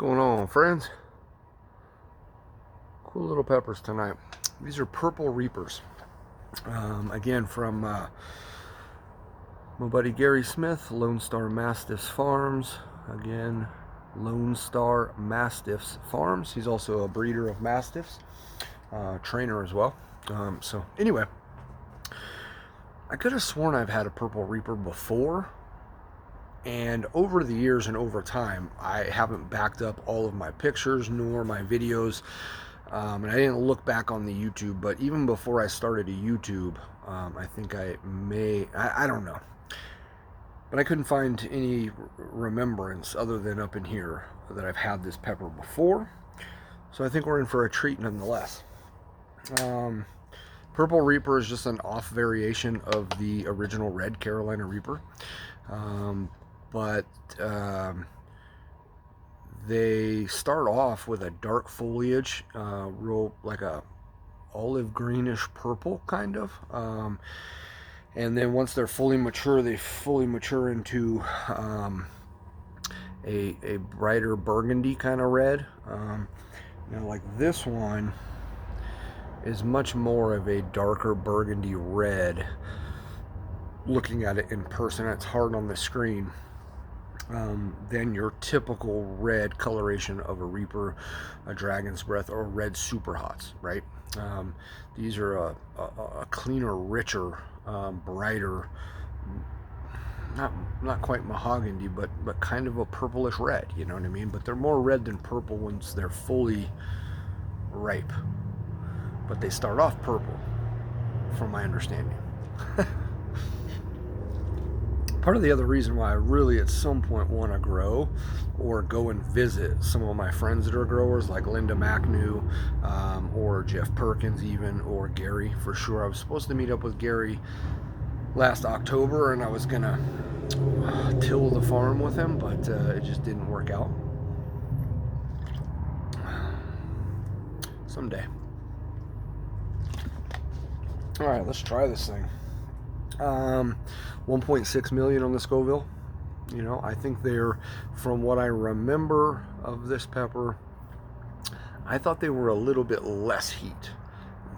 Going on, friends? Cool little peppers tonight. These are Purple Reapers. Again, from my buddy Gary Smith, Lone Star Mastiffs Farms. Again, Lone Star Mastiffs Farms. He's also a breeder of Mastiffs, trainer as well. So anyway, I could have sworn I've had a Purple Reaper before, and over the years and over time, I haven't backed up all of my pictures nor my videos. And I didn't look back on the YouTube, but even before I started a YouTube, I think I don't know. But I couldn't find any remembrance other than up in here that I've had this pepper before. So I think we're in for a treat nonetheless. Purple Reaper is just an off variation of the original red Carolina Reaper. But they start off with a dark foliage, real like a olive greenish purple kind of, and then once they're fully mature, they fully mature into a brighter burgundy kind of red. Now, like this one is much more of a darker burgundy red. Looking at it in person, it's hard on the screen. Than your typical red coloration of a Reaper, a Dragon's Breath, or red Super Hots, right? These are a cleaner, richer, brighter, not quite mahogany, but kind of a purplish red, you know what I mean? But they're more red than purple once they're fully ripe. But they start off purple, from my understanding. Part of the other reason why I really at some point want to grow or go and visit some of my friends that are growers, like Linda McNew, or Jeff Perkins even, or Gary for sure. I was supposed to meet up with Gary last October, and I was going to till the farm with him, but it just didn't work out. Someday. All right, let's try this thing. 1.6 million on the Scoville. You know, I think they're, from what I remember of this pepper, I thought they were a little bit less heat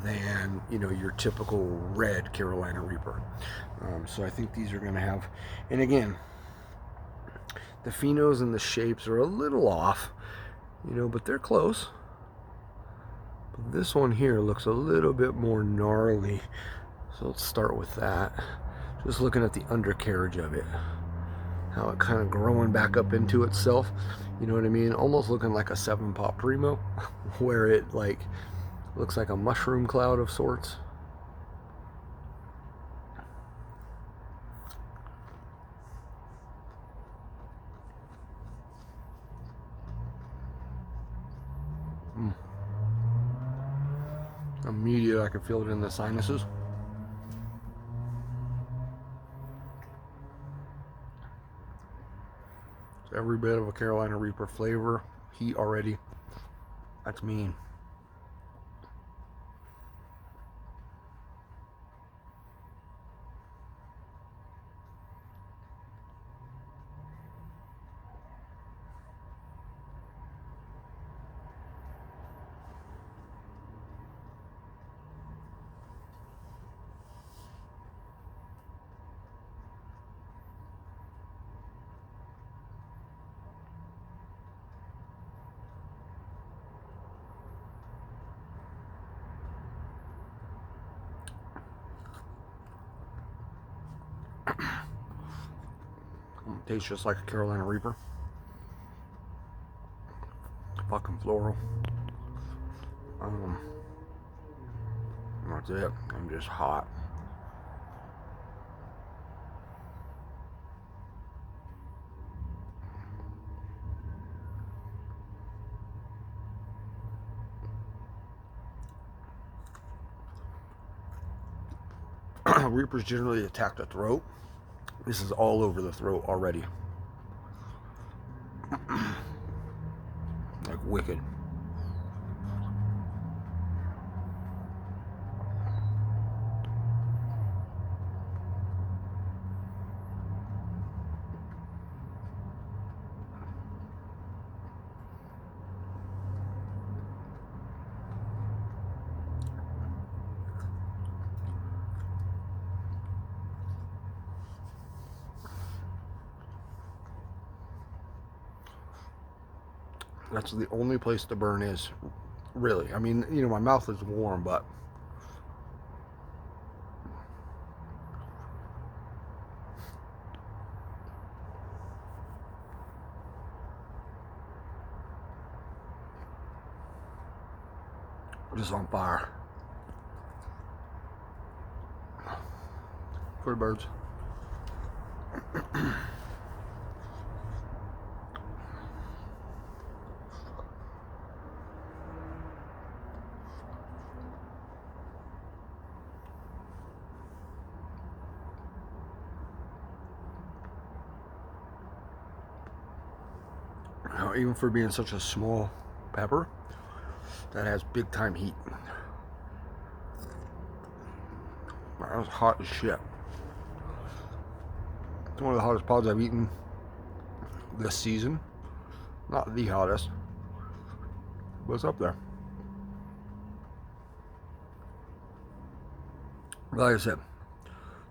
than, you know, your typical red Carolina Reaper. So I think these are going to have, and again, the phenos and the shapes are a little off, you know, but they're close. But this one here looks a little bit more gnarly. So let's start with that. Just looking at the undercarriage of it. How it kind of growing back up into itself. You know what I mean? Almost looking like a 7-Pot Primo. Where it like looks like a mushroom cloud of sorts. Immediately I can feel it in the sinuses. It's every bit of a Carolina Reaper flavor. Heat already. That's mean. Tastes just like a Carolina Reaper. Fucking floral. That's it. I'm just hot. Reapers generally attack the throat. This is all over the throat already. Like wicked. That's the only place the burn is, really. I mean, you know, my mouth is warm, but just on fire. For the birds. Now, even for being such a small pepper, that has big time heat. That was hot as shit. It's one of the hottest pods I've eaten this season. Not the hottest, but it's up there. Like I said,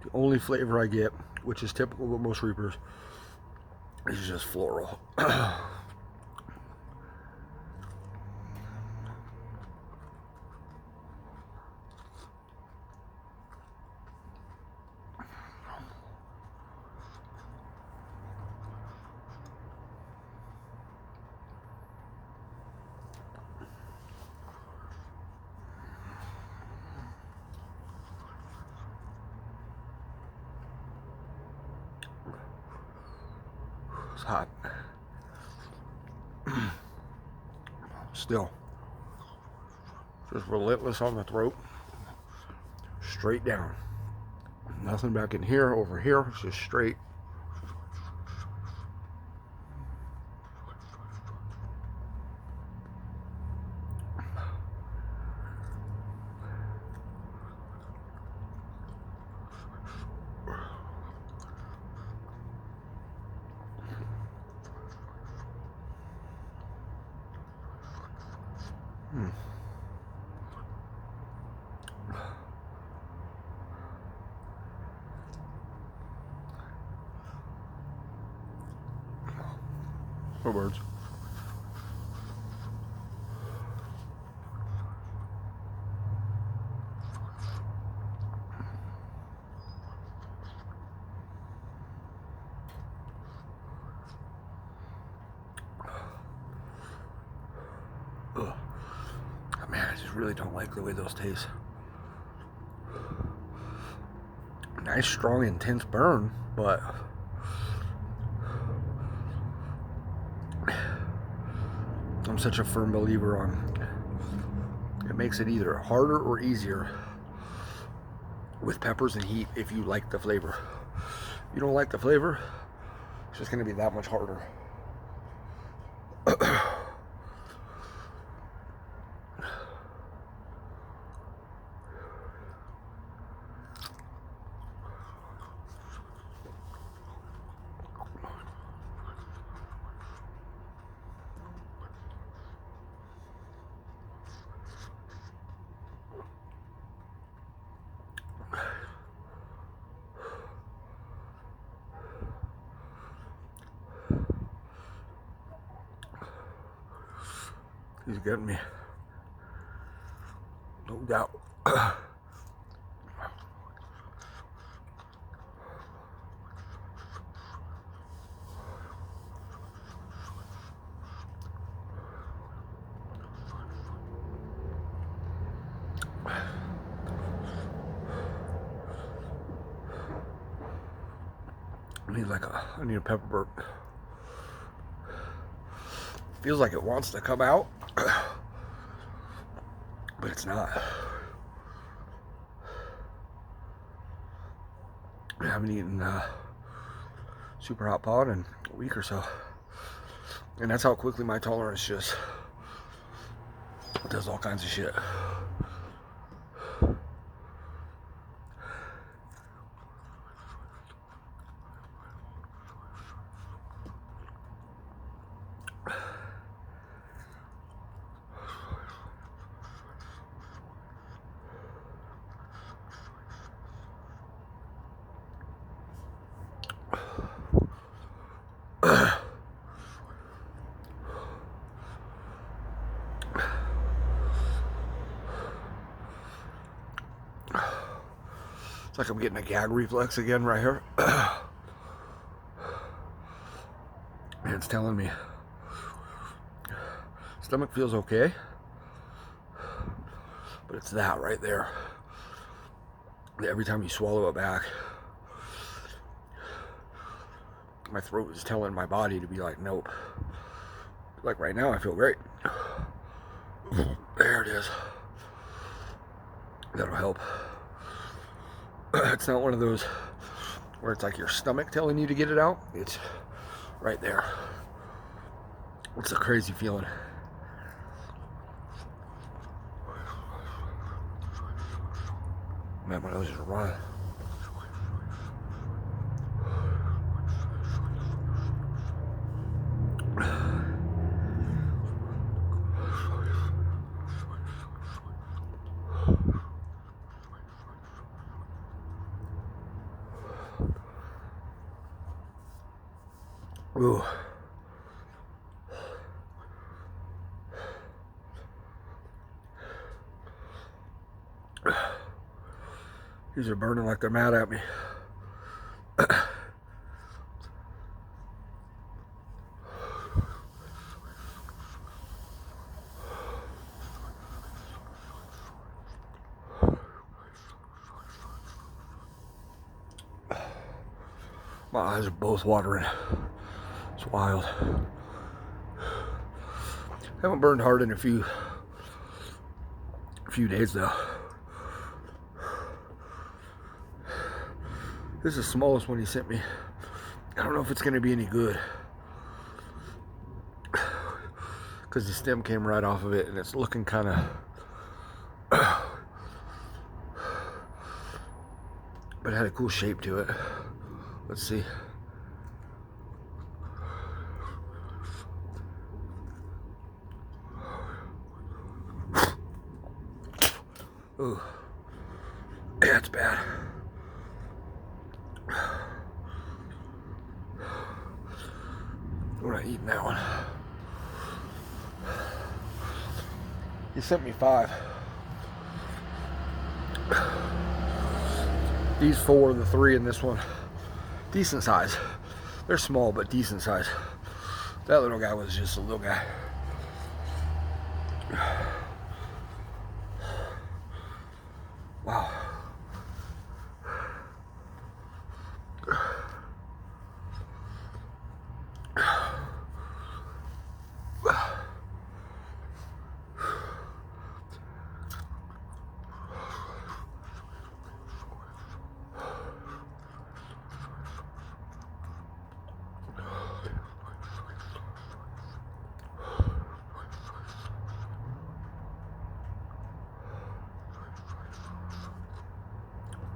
the only flavor I get, which is typical with most Reapers, is just floral. It's hot. Still, just relentless on the throat. Straight down. Nothing back in here, over here. It's just straight. No words. Ugh. Man, I just really don't like the way those taste. Nice, strong, intense burn, but I'm such a firm believer on it makes it either harder or easier with peppers and heat if you like the flavor. If you don't like the flavor, it's just going to be that much harder. He's getting me. No doubt. I need a pepper burp. Feels like it wants to come out, but it's not. I haven't eaten super hot pod in a week or so, and that's how quickly my tolerance just does all kinds of shit. It's like I'm getting a gag reflex again right here. And it's telling me stomach feels okay, but it's that right there. Every time you swallow it back, my throat is telling my body to be like, nope. Like right now, I feel great. There it is. That'll help. It's not one of those where it's like your stomach telling you to get it out. It's right there. It's a crazy feeling. Man, my nose is running. Ooh. These are burning like they're mad at me. My eyes are both watering. It's wild. Haven't burned hard in a few days though. This is the smallest one he sent me. I don't know if it's going to be any good, because the stem came right off of it and it's looking kind of but it had a cool shape to it. Let's see. Ooh. Yeah, it's bad. We're not eating that one. He sent me 5. These 4, the 3 in this one, decent size. They're small, but decent size. That little guy was just a little guy. Wow.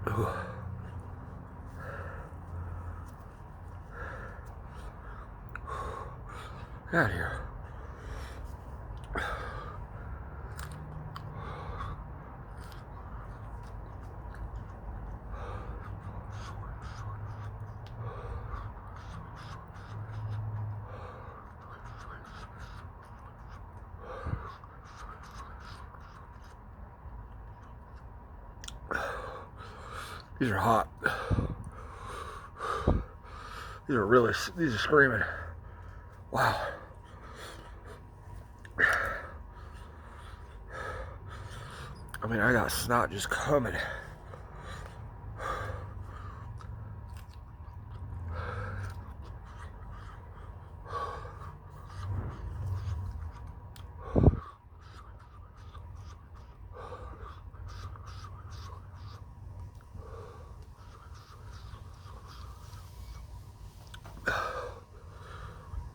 Ooh. Get out of here. These are hot. These are screaming. Wow. I mean, I got snot just coming.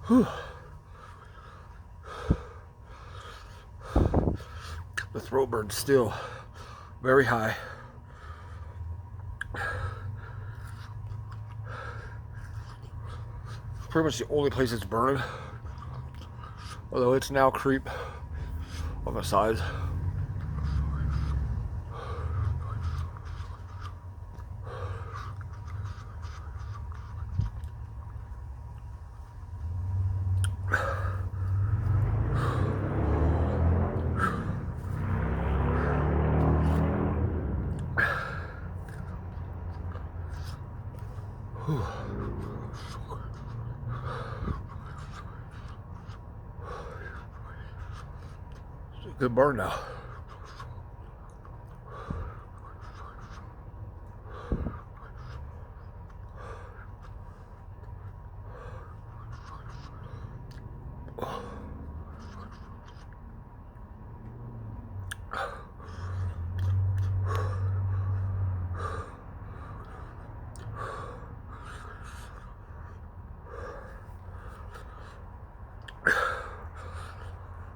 Whew. The throat burn's still very high. Pretty much the only place it's burning, although it's now creep on the sides. Good burn now.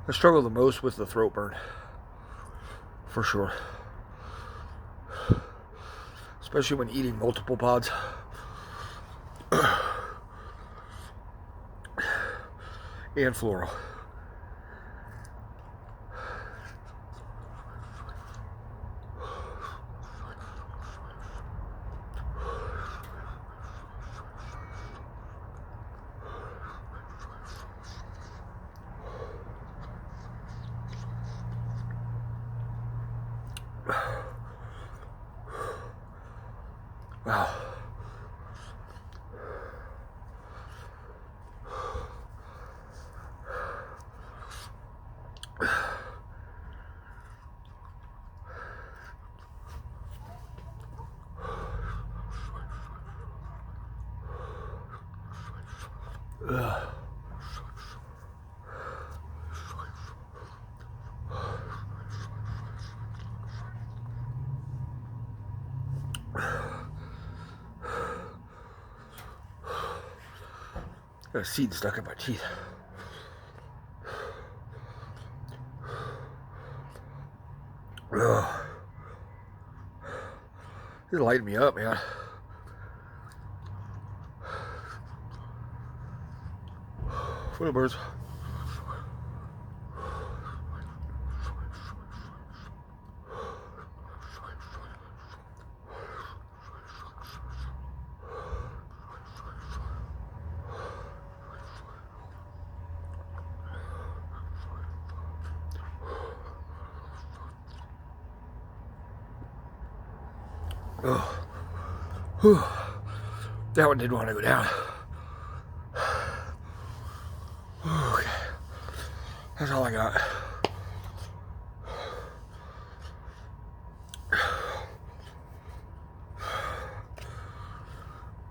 I struggle the most with the throat burn, for sure. Especially when eating multiple pods. And floral. Wow. Ugh. Got a seed stuck in my teeth. Ugh. You're lighting me up, man. Little birds. Oh. Whew. That one didn't want to go down. Okay. That's all I got.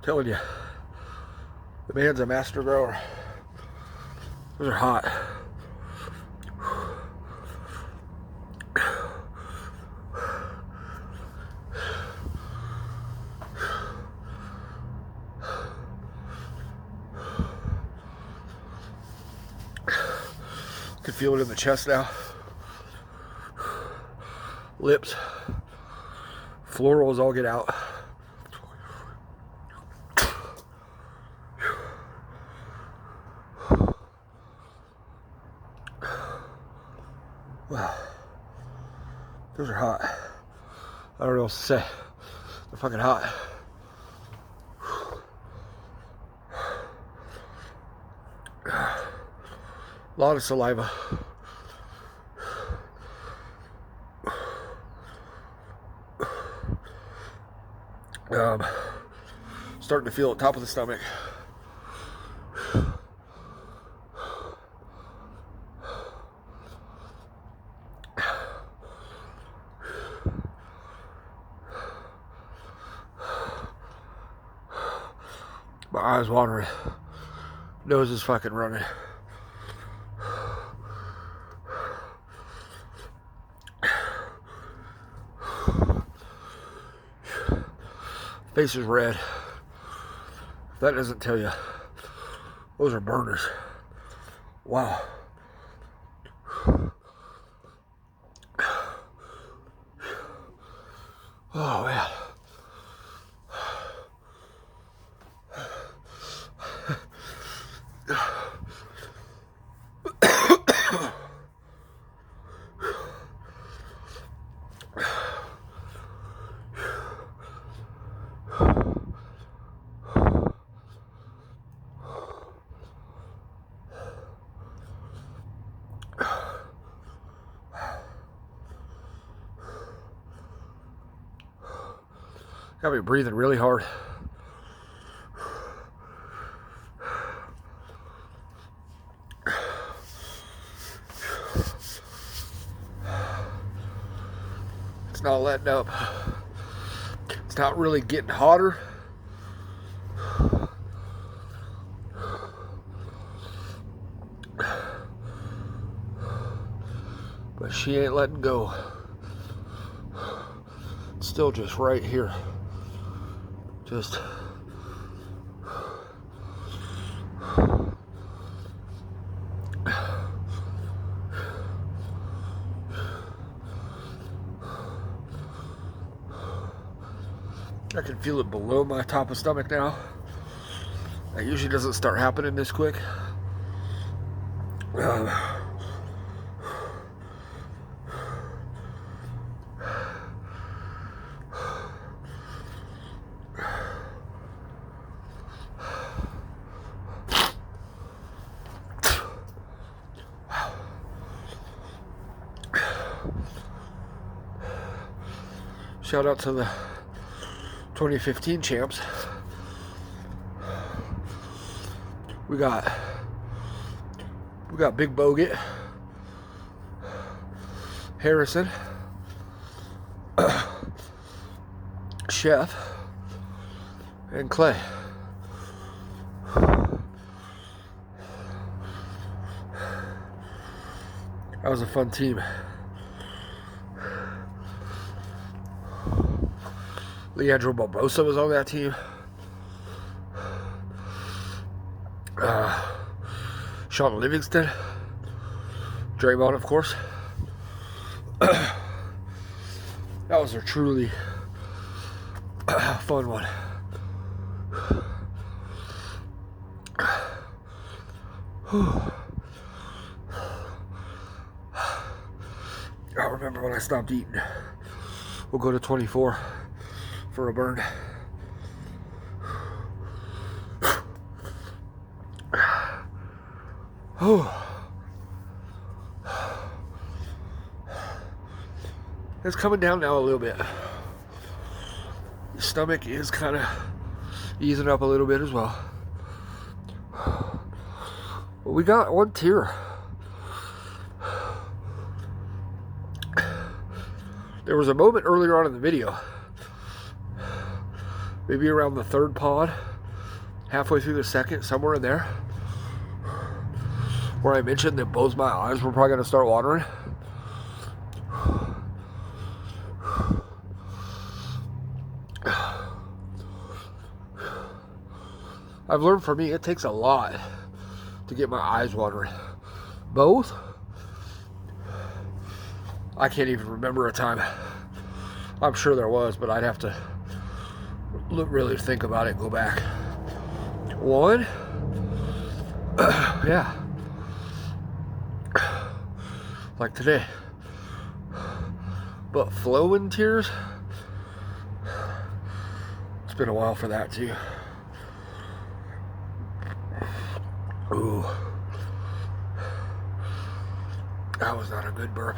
Telling you, the man's a master grower. Those are hot. Can feel it in the chest now. Lips. Florals all get out. Wow. Those are hot. I don't know what else to say. They're fucking hot. A lot of saliva. Starting to feel it top of the stomach. My eyes watering. Nose is fucking running. Face is red. If that doesn't tell you, those are burners. Wow. Oh man. Got me breathing really hard. It's not letting up. It's not really getting hotter. But she ain't letting go. It's still just right here. Just I can feel it below my top of stomach now. That usually doesn't start happening this quick. Shout out to the 2015 champs. We got Big Bogut, Harrison, Chef, and Clay. That was a fun team. Leandro Barbosa was on that team. Sean Livingston. Draymond, of course. That was a truly fun one. I remember when I stopped eating. We'll go to 24 for a burn. It's coming down now a little bit. The stomach is kind of easing up a little bit as well. But we got one tier. There was a moment earlier on in the video, maybe around the third pod, halfway through the second, somewhere in there, where I mentioned that both my eyes were probably going to start watering. I've learned for me, it takes a lot to get my eyes watering. Both? I can't even remember a time. I'm sure there was, but I'd have to really think about it and go back. One? Yeah. Like today. But flowing tears? It's been a while for that too. Ooh. That was not a good burp.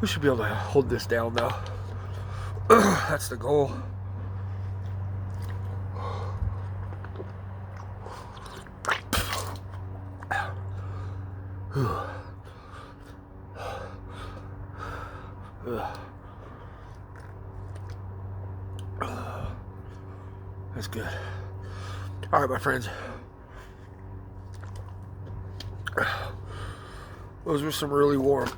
We should be able to hold this down though. That's the goal. That's good. All right, my friends. Those were some really warm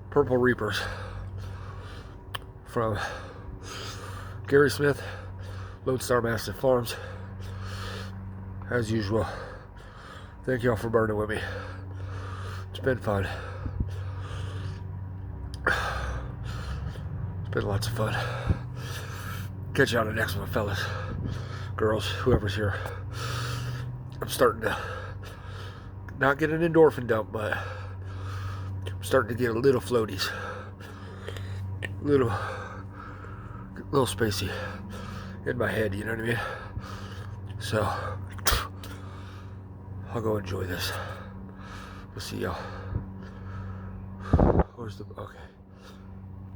Purple Reapers from Gary Smith, Lone Star Mastiff Farms. As usual, thank y'all for burning with me. It's been fun. It's been lots of fun. Catch you on the next one, fellas, girls, whoever's here. I'm starting to not get an endorphin dump, but I'm starting to get a little floaties. Little spacey in my head, you know what I mean? So, I'll go enjoy this. We'll see y'all. Where's the, okay.